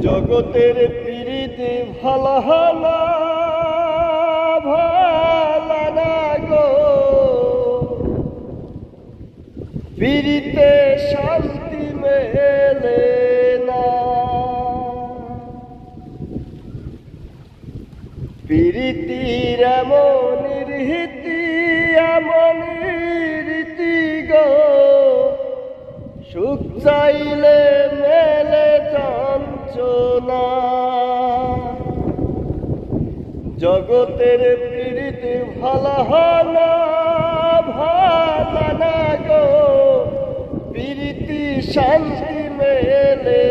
জগতের প্রীতি ভালো না ভালো না গো, প্রীতিতে শান্তি মেলে না। প্রীতির এমন রীতি এমন রীতি গো, সুখ চাইলে মেলে চঞ্চনা। জগতের প্রীতি ভালো না ভালো না গো, প্রীতি শান্তি মেলে